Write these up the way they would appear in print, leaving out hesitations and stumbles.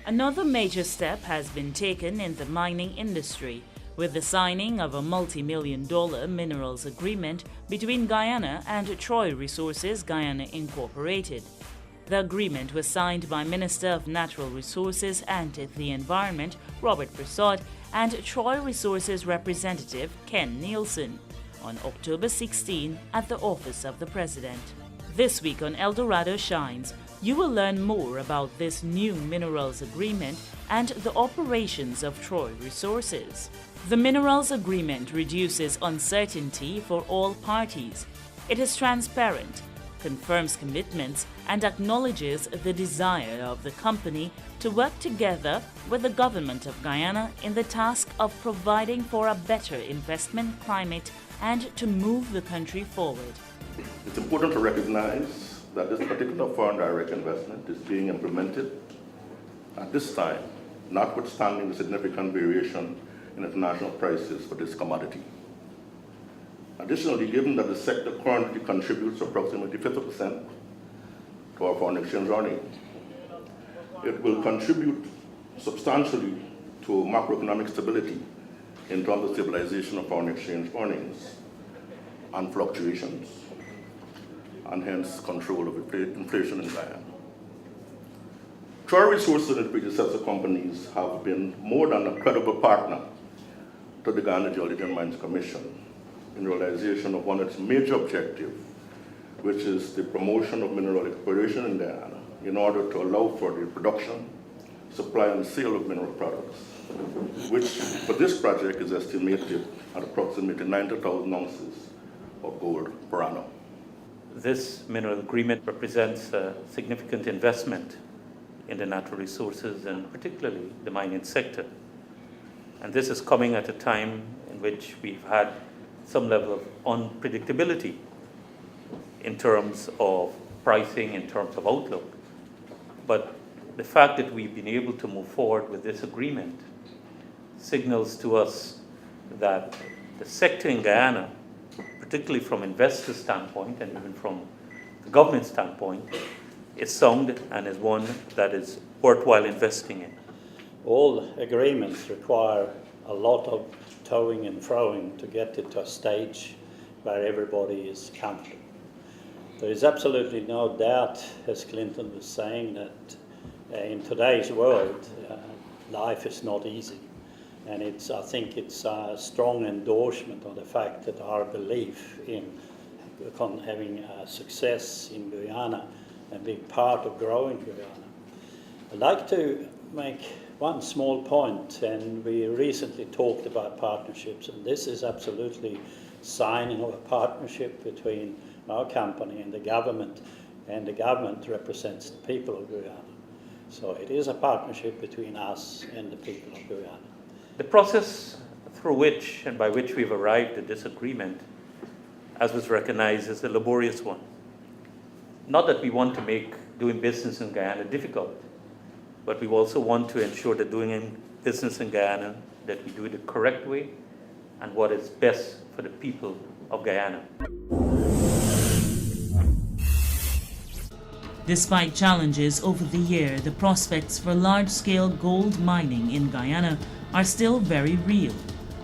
Another major step has been taken in the mining industry with the signing of a multi-million-dollar minerals agreement between Guyana and Troy Resources Guyana Incorporated. The agreement was signed by Minister of Natural Resources and the Environment Robert Broussard and Troy Resources representative Ken Nielsen on October 16 at the Office of the President. This week on Dorado Shines, you will learn more about this new minerals agreement and the operations of Troy Resources. The minerals agreement reduces uncertainty for all parties. It is transparent, confirms commitments, and acknowledges the desire of the company to work together with the government of Guyana in the task of providing for a better investment climate and to move the country forward. It's important to recognize that this particular foreign direct investment is being implemented at this time, notwithstanding the significant variation in international prices for this commodity. Additionally, given that the sector currently contributes approximately 50% to our foreign exchange earnings, it will contribute substantially to macroeconomic stability in terms of stabilization of foreign exchange earnings and fluctuations, and hence control of inflation in Guyana. Troy Resources and its predecessor companies have been more than a credible partner to the Guyana Geology and Mines Commission in realization of one of its major objectives, which is the promotion of mineral exploration in Guyana in order to allow for the production, supply, and sale of mineral products, which for this project is estimated at approximately 90,000 ounces of gold per annum. This mineral agreement represents a significant investment in the natural resources and particularly the mining sector. And this is coming at a time in which we've had some level of unpredictability in terms of pricing, in terms of outlook. But the fact that we've been able to move forward with this agreement signals to us that the sector in Guyana, particularly from investors' standpoint and even from the government standpoint, is sound and is one that is worthwhile investing in. All agreements require a lot of towing and froing to get it to a stage where everybody is comfortable. There is absolutely no doubt, as Clinton was saying, that in today's world, life is not easy. And I think it's a strong endorsement of the fact that our belief in having success in Guyana and being part of growing Guyana. I'd like to make one small point, and we recently talked about partnerships, and this is absolutely signing of a partnership between our company and the government represents the people of Guyana. So it is a partnership between us and the people of Guyana. The process through which and by which we've arrived at this agreement, as was recognized, is a laborious one. Not that we want to make doing business in Guyana difficult, but we also want to ensure that doing business in Guyana, that we do it the correct way and what is best for the people of Guyana. Despite challenges over the year, the prospects for large-scale gold mining in Guyana are still very real.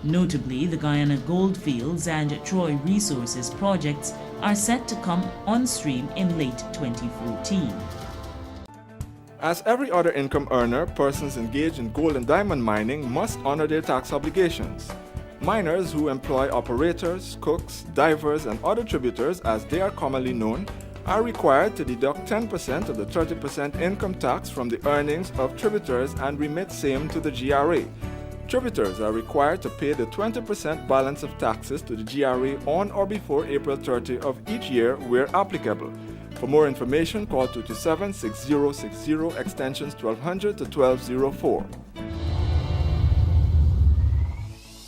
Notably, the Guyana Goldfields and Troy Resources projects are set to come on stream in late 2014. As every other income earner, persons engaged in gold and diamond mining must honor their tax obligations. Miners who employ operators, cooks, divers, and other tributers, as they are commonly known, are required to deduct 10% of the 30% income tax from the earnings of tributers and remit same to the GRA. Tributers are required to pay the 20% balance of taxes to the GRA on or before April 30 of each year where applicable. For more information, call 227-6060 extensions 1200 to 1204.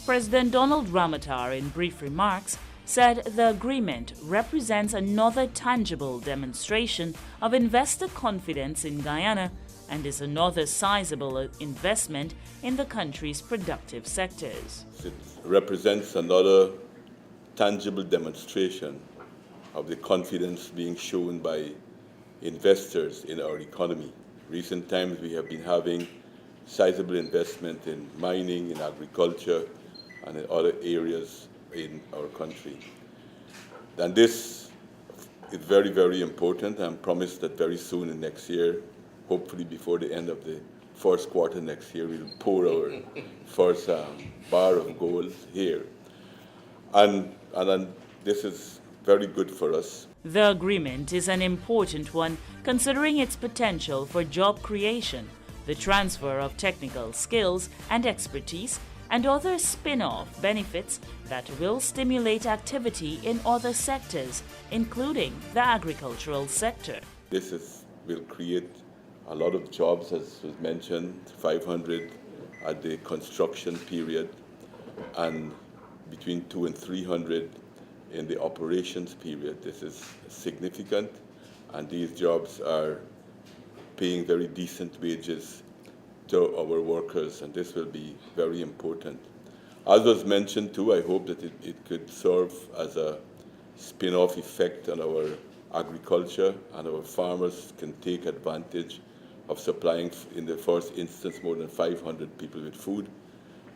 President Donald Ramotar, in brief remarks, said the agreement represents another tangible demonstration of investor confidence in Guyana and is another sizable investment in the country's productive sectors. It represents another tangible demonstration of the confidence being shown by investors in our economy. Recent times we have been having sizable investment in mining, in agriculture, and in other areas in our country. And this is very, very important, and promise that very soon in next year, hopefully before the end of the first quarter next year, we'll pour our first bar of gold here. And this is very good for us. The agreement is an important one considering its potential for job creation, the transfer of technical skills and expertise, and other spin-off benefits that will stimulate activity in other sectors, including the agricultural sector. This will create a lot of jobs, as was mentioned, 500 at the construction period, and between 200 and 300 in the operations period. This is significant, and these jobs are paying very decent wages to our workers, and this will be very important. As was mentioned too, I hope that it could serve as a spin-off effect on our agriculture, and our farmers can take advantage of supplying, in the first instance, more than 500 people with food,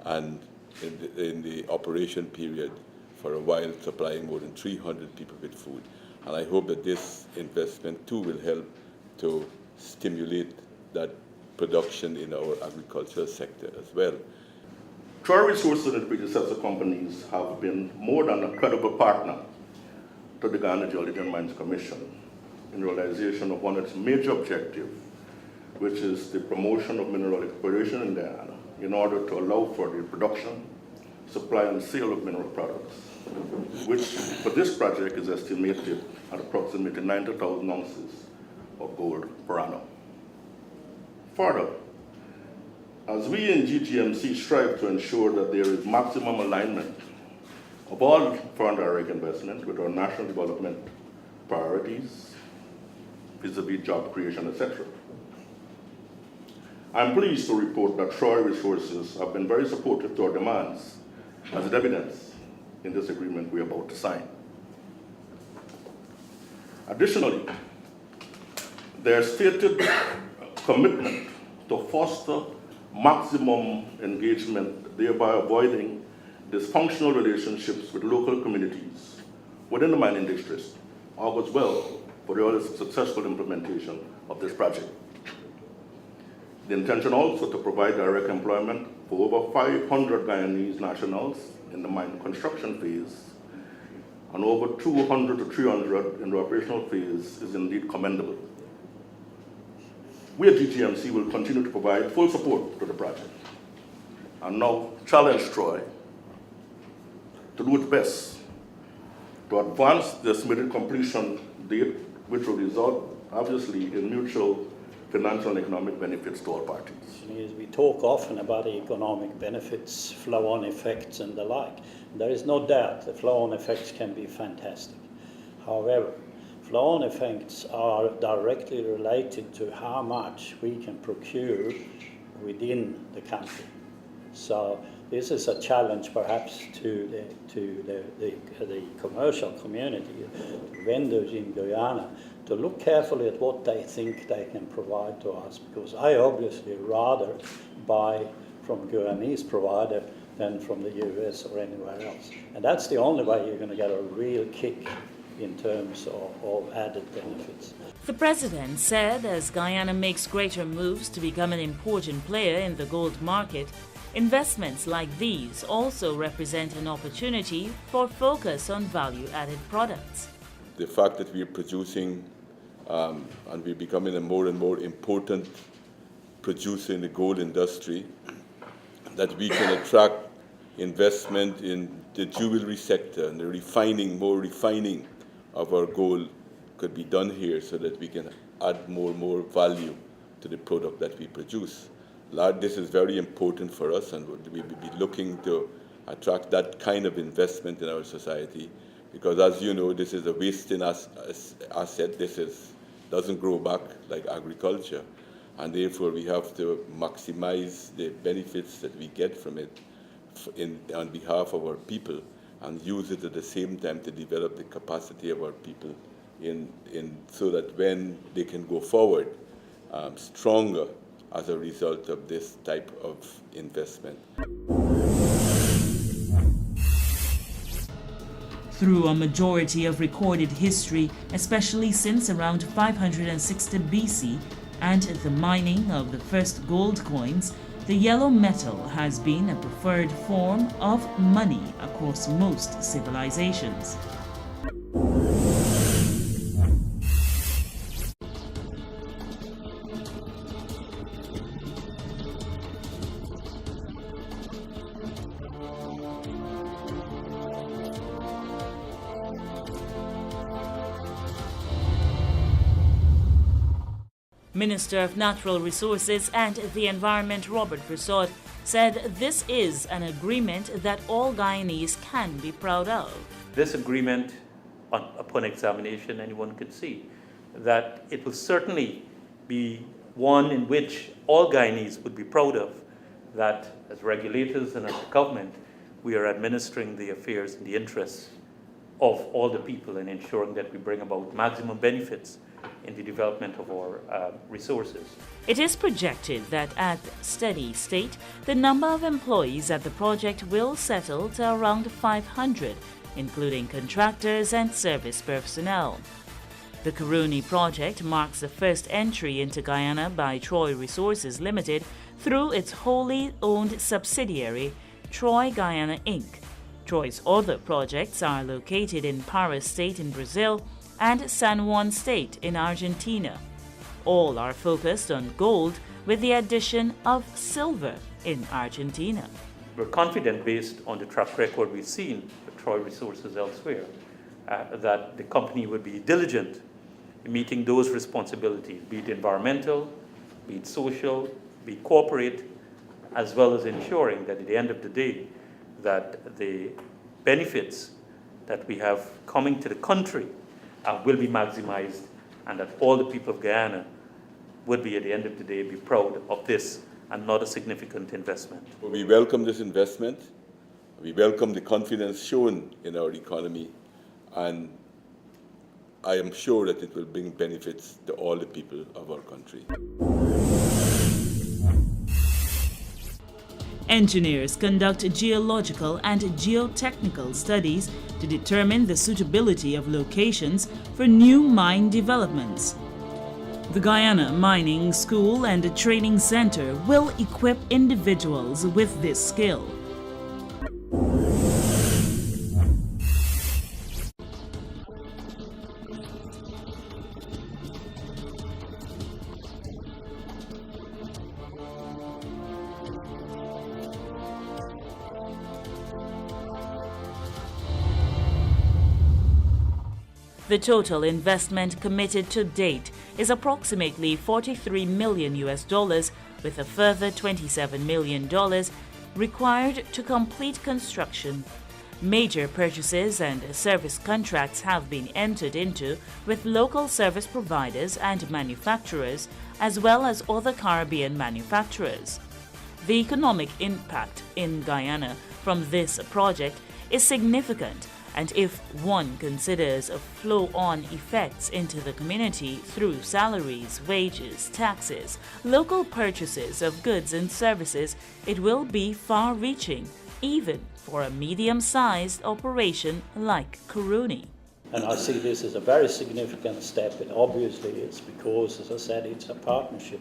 and in the operation period, for a while, supplying more than 300 people with food. And I hope that this investment too will help to stimulate that production in our agricultural sector as well. Troy Resources and its predecessor companies have been more than a credible partner to the Guyana Geology and Mines Commission in realization of one of its major objectives, which is the promotion of mineral exploration in Guyana in order to allow for the production, supply, and sale of mineral products, which for this project is estimated at approximately 90,000 ounces of gold per annum. Further, as we in GGMC strive to ensure that there is maximum alignment of all foreign direct investment with our national development priorities, vis-a-vis job creation, etc., I'm pleased to report that Troy Resources have been very supportive to our demands, as evidenced in this agreement we are about to sign. Additionally, their stated commitment to foster maximum engagement, thereby avoiding dysfunctional relationships with local communities within the mining districts, augurs well for the successful implementation of this project. The intention also to provide direct employment for over 500 Guyanese nationals in the mine construction phase, and over 200 to 300 in the operational phase is indeed commendable. We at GTMC will continue to provide full support to the project, and now challenge Troy to do its best to advance the estimated completion date, which will result, obviously, in mutual financial and economic benefits to all parties. We talk often about economic benefits, flow-on effects, and the like. There is no doubt the flow-on effects can be fantastic. However, flow-on effects are directly related to how much we can procure within the country. So this is a challenge perhaps to the commercial community, vendors in Guyana, to look carefully at what they think they can provide to us, because I obviously rather buy from a Guyanese provider than from the US or anywhere else. And that's the only way you're going to get a real kick in terms of added benefits. The president said as Guyana makes greater moves to become an important player in the gold market, investments like these also represent an opportunity for focus on value-added products. The fact that we are producing and we're becoming a more and more important producer in the gold industry, that we can attract investment in the jewelry sector and the refining, more refining of our gold could be done here so that we can add more value to the product that we produce. This is very important for us, and we will be looking to attract that kind of investment in our society, because as you know, this is a wasting asset. This doesn't grow back like agriculture, and therefore we have to maximize the benefits that we get from it on behalf of our people, and use it at the same time to develop the capacity of our people so that when they can go forward stronger as a result of this type of investment. Through a majority of recorded history, especially since around 560 BC and the mining of the first gold coins, the yellow metal has been a preferred form of money across most civilizations. Minister of Natural Resources and the Environment Robert Persaud said this is an agreement that all Guyanese can be proud of. This agreement, upon examination, anyone can see that it will certainly be one in which all Guyanese would be proud of, that as regulators and as a government, we are administering the affairs in the interests of all the people and ensuring that we bring about maximum benefits in the development of our resources. It is projected that at steady state, the number of employees at the project will settle to around 500, including contractors and service personnel. The Kuruni project marks the first entry into Guyana by Troy Resources Limited through its wholly owned subsidiary, Troy Guyana Inc. Troy's other projects are located in Pará State in Brazil and San Juan State in Argentina. All are focused on gold with the addition of silver in Argentina. We're confident, based on the track record we've seen with Troy Resources elsewhere, that the company would be diligent in meeting those responsibilities, be it environmental, be it social, be it corporate, as well as ensuring that at the end of the day, that the benefits that we have coming to the country will be maximized, and that all the people of Guyana would be, at the end of the day, be proud of this and not a significant investment. We welcome this investment. We welcome the confidence shown in our economy, and I am sure that it will bring benefits to all the people of our country. Engineers conduct geological and geotechnical studies to determine the suitability of locations for new mine developments. The Guyana Mining School and Training Center will equip individuals with this skill. The total investment committed to date is approximately 43 million US dollars, with a further $27 million required to complete construction. Major purchases and service contracts have been entered into with local service providers and manufacturers, as well as other Caribbean manufacturers. The economic impact in Guyana from this project is significant, and if one considers a flow-on effects into the community through salaries, wages, taxes, local purchases of goods and services, it will be far-reaching, even for a medium-sized operation like Kuruni. And I see this as a very significant step. It obviously is because, as I said, it's a partnership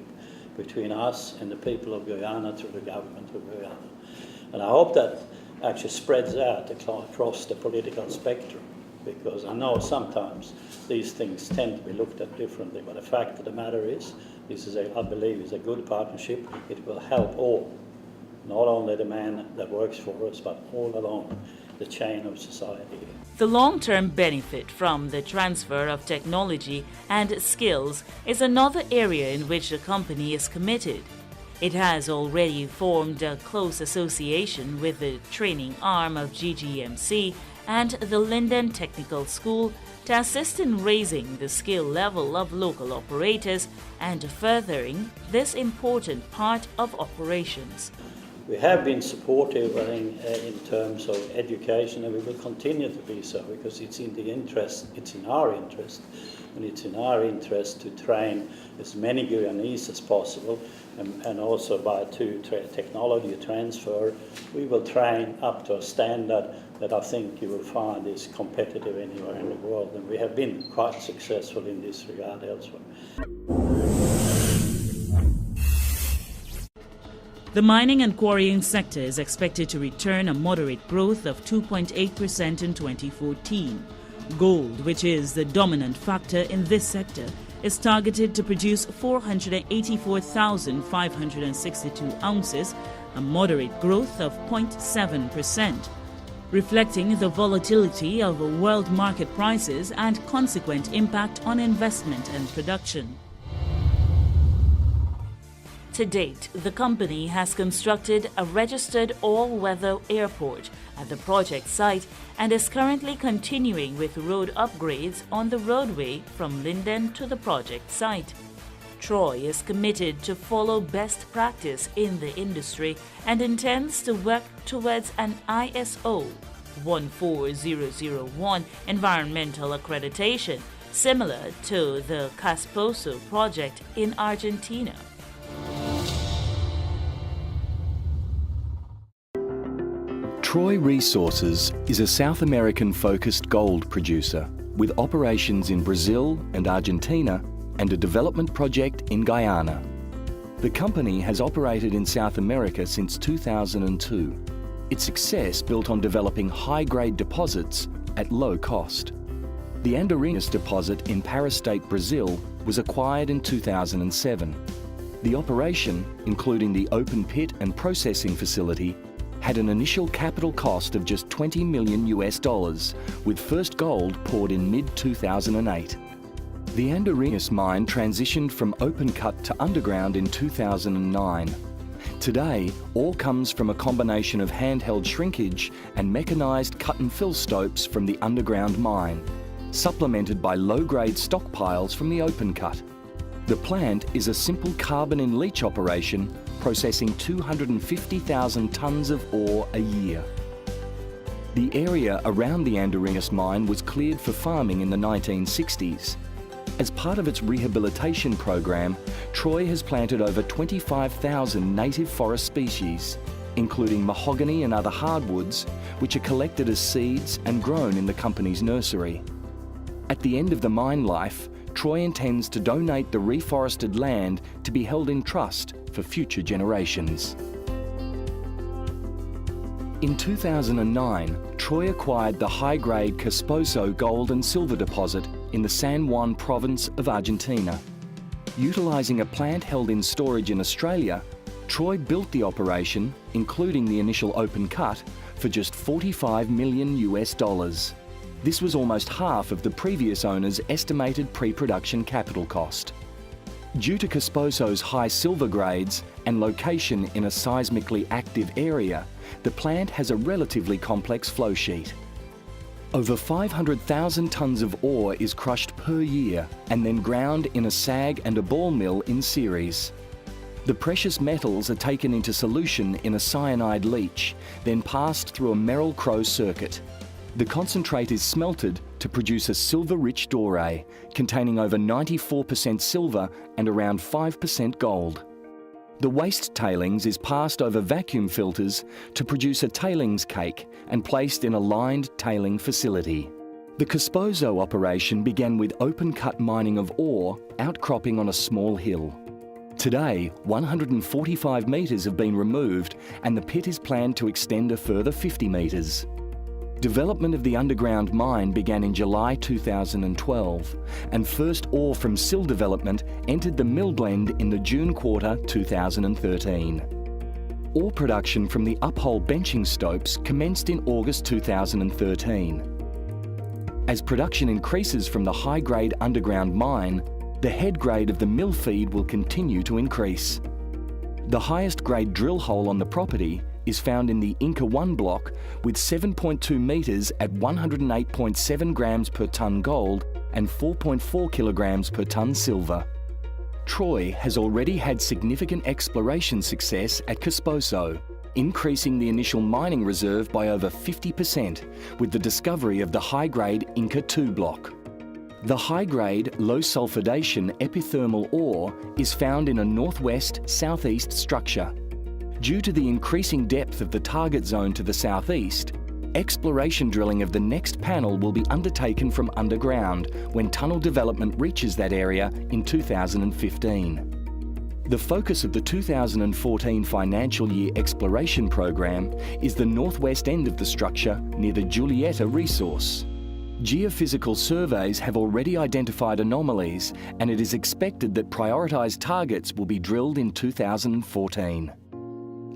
between us and the people of Guyana through the government of Guyana. And I hope that actually spreads out across the political spectrum, because I know sometimes these things tend to be looked at differently, but the fact of the matter is, this is, I believe, is a good partnership. It will help all, not only the man that works for us, but all along the chain of society. The long-term benefit from the transfer of technology and skills is another area in which the company is committed. It has already formed a close association with the training arm of GGMC and the Linden Technical School to assist in raising the skill level of local operators and furthering this important part of operations. We have been supportive, I think, in terms of education, and we will continue to be so because it's in our interest, and it's in our interest to train as many Guyanese as possible, and also by technology transfer, we will train up to a standard that I think you will find is competitive anywhere in the world, and we have been quite successful in this regard elsewhere. The mining and quarrying sector is expected to return a moderate growth of 2.8% in 2014. Gold, which is the dominant factor in this sector, is targeted to produce 484,562 ounces, a moderate growth of 0.7%, reflecting the volatility of world market prices and consequent impact on investment and production. To date, the company has constructed a registered all-weather airport at the project site and is currently continuing with road upgrades on the roadway from Linden to the project site. Troy is committed to follow best practice in the industry and intends to work towards an ISO 14001 environmental accreditation, similar to the Casposo project in Argentina. Troy Resources is a South American-focused gold producer with operations in Brazil and Argentina and a development project in Guyana. The company has operated in South America since 2002. Its success built on developing high-grade deposits at low cost. The Andorinhas deposit in Pará State, Brazil, was acquired in 2007. The operation, including the open pit and processing facility, had an initial capital cost of just $20 million, with first gold poured in mid-2008. The Andorinhas mine transitioned from open cut to underground in 2009. Today, ore comes from a combination of handheld shrinkage and mechanised cut and fill stopes from the underground mine, supplemented by low-grade stockpiles from the open cut. The plant is a simple carbon-in-leach operation processing 250,000 tonnes of ore a year. The area around the Andorinhas mine was cleared for farming in the 1960s. As part of its rehabilitation program, Troy has planted over 25,000 native forest species, including mahogany and other hardwoods, which are collected as seeds and grown in the company's nursery. At the end of the mine life, Troy intends to donate the reforested land to be held in trust for future generations. In 2009, Troy acquired the high-grade Casposo gold and silver deposit in the San Juan province of Argentina. Utilising a plant held in storage in Australia, Troy built the operation, including the initial open cut, for just $45 million. This was almost half of the previous owner's estimated pre-production capital cost. Due to Casposo's high silver grades and location in a seismically active area, the plant has a relatively complex flow sheet. Over 500,000 tonnes of ore is crushed per year and then ground in a SAG and a ball mill in series. The precious metals are taken into solution in a cyanide leach, then passed through a Merrill-Crowe circuit. The concentrate is smelted to produce a silver-rich doré, containing over 94% silver and around 5% gold. The waste tailings is passed over vacuum filters to produce a tailings cake and placed in a lined tailing facility. The Casposo operation began with open-cut mining of ore outcropping on a small hill. Today, 145 metres have been removed and the pit is planned to extend a further 50 metres. Development of the underground mine began in July 2012, and first ore from sill development entered the mill blend in the June quarter 2013. Ore production from the uphole benching stopes commenced in August 2013. As production increases from the high-grade underground mine, the head grade of the mill feed will continue to increase. The highest grade drill hole on the property is found in the Inca 1 block with 7.2 metres at 108.7 grams per tonne gold and 4.4 kilograms per tonne silver. Troy has already had significant exploration success at Casposo, increasing the initial mining reserve by over 50% with the discovery of the high-grade Inca 2 block. The high-grade, low-sulfidation epithermal ore is found in a northwest-southeast structure. Due to the increasing depth of the target zone to the southeast, exploration drilling of the next panel will be undertaken from underground when tunnel development reaches that area in 2015. The focus of the 2014 financial year exploration program is the northwest end of the structure near the Julieta resource. Geophysical surveys have already identified anomalies, and it is expected that prioritised targets will be drilled in 2014.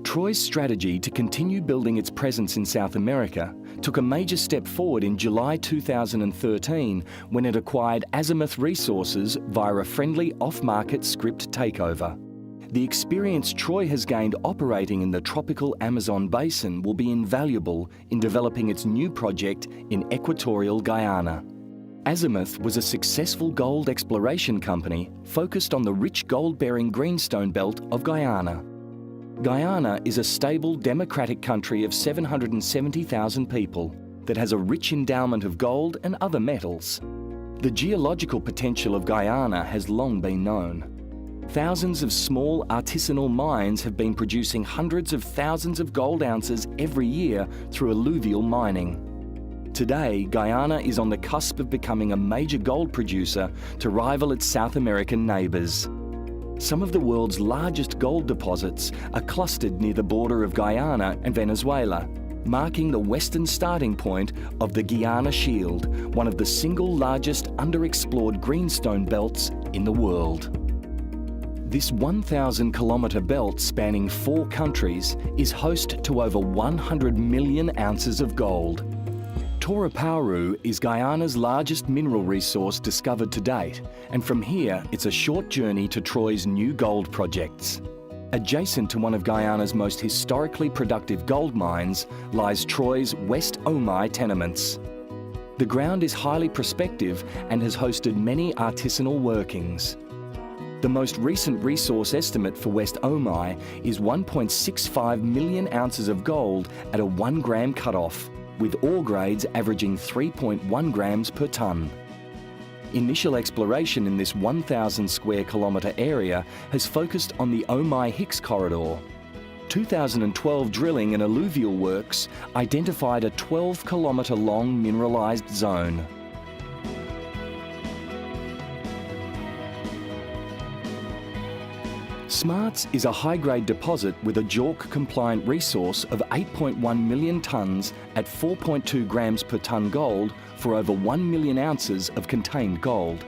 Troy's strategy to continue building its presence in South America took a major step forward in July 2013 when it acquired Azimuth Resources via a friendly off-market script takeover. The experience Troy has gained operating in the tropical Amazon basin will be invaluable in developing its new project in equatorial Guyana. Azimuth was a successful gold exploration company focused on the rich gold-bearing greenstone belt of Guyana. Guyana is a stable, democratic country of 770,000 people that has a rich endowment of gold and other metals. The geological potential of Guyana has long been known. Thousands of small artisanal mines have been producing hundreds of thousands of gold ounces every year through alluvial mining. Today, Guyana is on the cusp of becoming a major gold producer to rival its South American neighbours. Some of the world's largest gold deposits are clustered near the border of Guyana and Venezuela, marking the western starting point of the Guyana Shield, one of the single largest underexplored greenstone belts in the world. This 1,000-kilometre belt spanning 4 countries is host to over 100 million ounces of gold. Toraparu is Guyana's largest mineral resource discovered to date, and from here it's a short journey to Troy's new gold projects. Adjacent to one of Guyana's most historically productive gold mines lies Troy's West Omai tenements. The ground is highly prospective and has hosted many artisanal workings. The most recent resource estimate for West Omai is 1.65 million ounces of gold at a 1 gram cutoff, with ore grades averaging 3.1 grams per tonne. Initial exploration in this 1,000 square kilometre area has focused on the Omai-Hicks corridor. 2012 drilling and alluvial works identified a 12-kilometre long mineralised zone. Smarts is a high-grade deposit with a JORC-compliant resource of 8.1 million tonnes at 4.2 grams per tonne gold for over 1 million ounces of contained gold.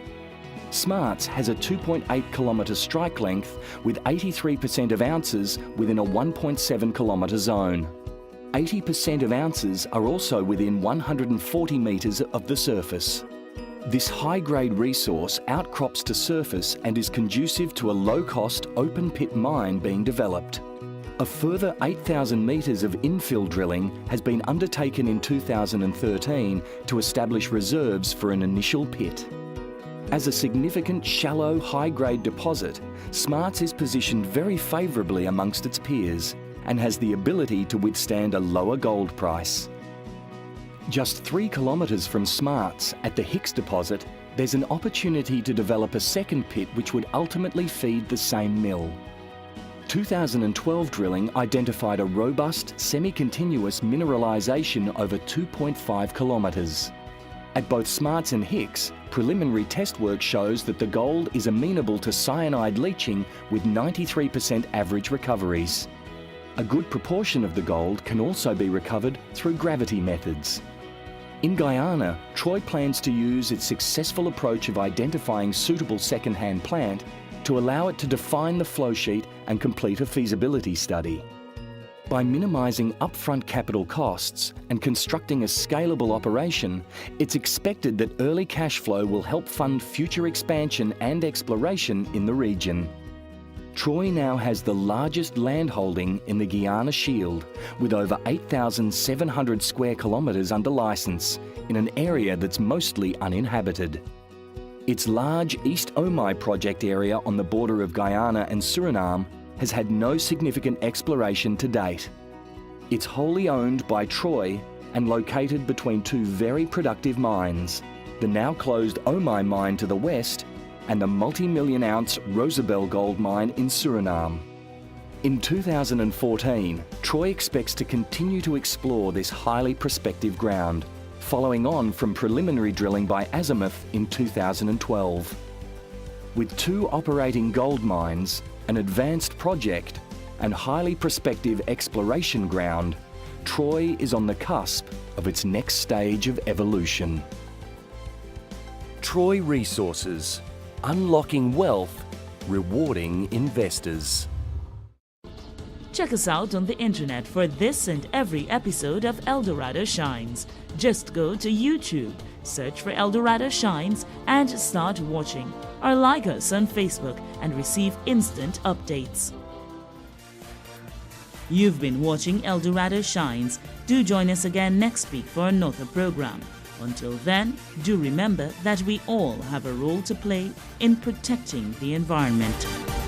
Smarts has a 2.8 kilometre strike length with 83% of ounces within a 1.7 kilometre zone. 80% of ounces are also within 140 metres of the surface. This high-grade resource outcrops to surface and is conducive to a low-cost open-pit mine being developed. A further 8,000 metres of infill drilling has been undertaken in 2013 to establish reserves for an initial pit. As a significant shallow, high-grade deposit, Smarts is positioned very favourably amongst its peers and has the ability to withstand a lower gold price. Just 3 kilometres from Smarts, at the Hicks deposit, there's an opportunity to develop a second pit which would ultimately feed the same mill. 2012 drilling identified a robust, semi-continuous mineralisation over 2.5 kilometres. At both Smarts and Hicks, preliminary test work shows that the gold is amenable to cyanide leaching with 93% average recoveries. A good proportion of the gold can also be recovered through gravity methods. In Guyana, Troy plans to use its successful approach of identifying suitable second-hand plant to allow it to define the flow sheet and complete a feasibility study. By minimising upfront capital costs and constructing a scalable operation, it's expected that early cash flow will help fund future expansion and exploration in the region. Troy now has the largest landholding in the Guyana Shield, with over 8,700 square kilometres under licence, in an area that's mostly uninhabited. Its large East Omai project area on the border of Guyana and Suriname has had no significant exploration to date. It's wholly owned by Troy and located between two very productive mines, the now closed Omai mine to the west and the multi-million-ounce Rosabelle gold mine in Suriname. In 2014, Troy expects to continue to explore this highly prospective ground, following on from preliminary drilling by Azimuth in 2012. With two operating gold mines, an advanced project, and highly prospective exploration ground, Troy is on the cusp of its next stage of evolution. Troy Resources, unlocking wealth, rewarding investors. Check us out on the internet for this and every episode of Dorado Shines. Just go to YouTube, search for Dorado Shines and start watching. Or like us on Facebook and receive instant updates. You've been watching Dorado Shines. Do join us again next week for another program. Until then, do remember that we all have a role to play in protecting the environment.